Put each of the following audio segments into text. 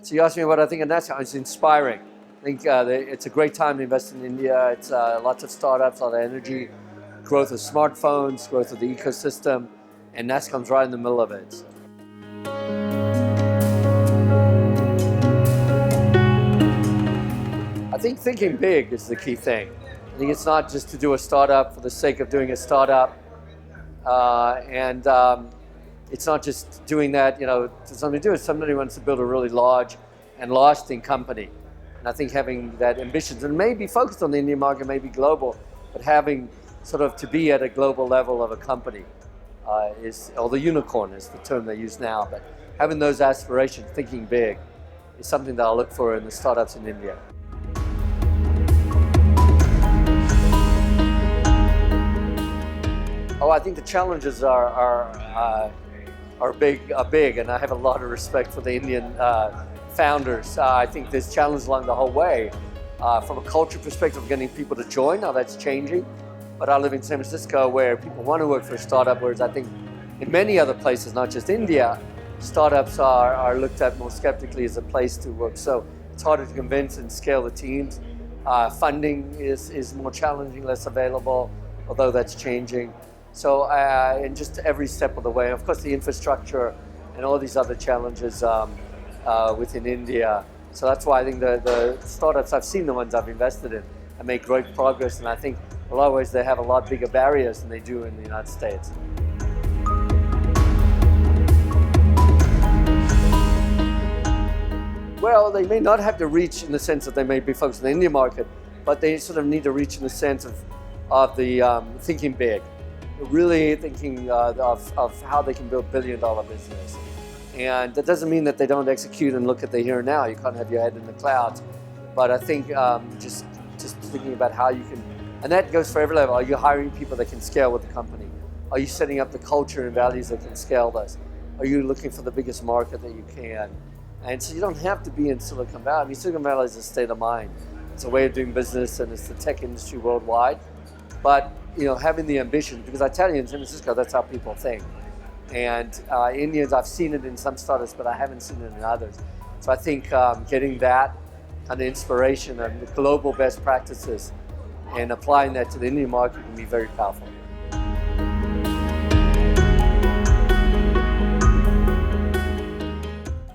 So you asked me what I think of NASSCOM. It's inspiring. I think it's a great time to invest in India. It's lots of startups, a lot of energy, growth of smartphones, growth of the ecosystem, and NASSCOM's right in the middle of it. I think thinking big is the key thing. I think it's not just to do a startup for the sake of doing a startup, and it's not just doing that, to somebody do it. Somebody wants to build a really large and lasting company. And I think having that ambitions, and maybe focused on the Indian market, maybe global, but having sort of to be at a global level of a company or the unicorn is the term they use now, but having those aspirations, thinking big, is something that I look for in the startups in India. Oh, I think the challenges are big, and I have a lot of respect for the Indian founders. I think there's challenges along the whole way. From a culture perspective, getting people to join, now that's changing. But I live in San Francisco where people want to work for a startup, whereas I think in many other places, not just India, startups are looked at more skeptically as a place to work. So it's harder to convince and scale the teams. Funding is more challenging, less available, although that's changing. So and just every step of the way, of course the infrastructure and all these other challenges within India. So that's why I think the startups, I've seen the ones I've invested in, and make great progress, and I think in a lot of ways they have a lot bigger barriers than they do in the United States. Well, they may not have to reach in the sense that they may be focused on the Indian market, but they sort of need to reach in the sense of the thinking big, really thinking of how they can build billion-dollar business. And that doesn't mean that they don't execute and look at the here and now. You can't have your head in the clouds. But I think just thinking about how you can, and that goes for every level. Are you hiring people that can scale with the company? Are you setting up the culture and values that can scale this? Are you looking for the biggest market that you can? And so you don't have to be in Silicon Valley. I mean, Silicon Valley is a state of mind. It's a way of doing business, and it's the tech industry worldwide. But having the ambition, because I tell you, in San Francisco, that's how people think. And Indians, I've seen it in some startups, but I haven't seen it in others. So I think getting that kind of inspiration and the global best practices and applying that to the Indian market can be very powerful.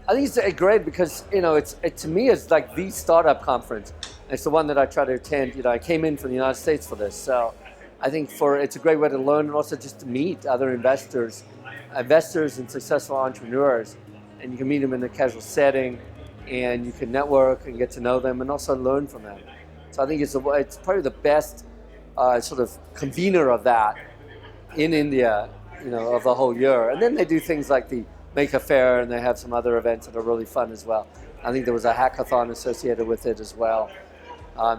I think it's great because to me it's like the startup conference. It's the one that I try to attend. I came in from the United States for this, so I think it's a great way to learn and also just to meet other investors and successful entrepreneurs, and you can meet them in a casual setting, and you can network and get to know them and also learn from them. So I think it's probably the best sort of convener of that in India, of the whole year. And then they do things like the Maker Fair, and they have some other events that are really fun as well. I think there was a hackathon associated with it as well.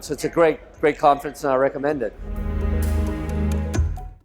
So it's a great conference, and I recommend it.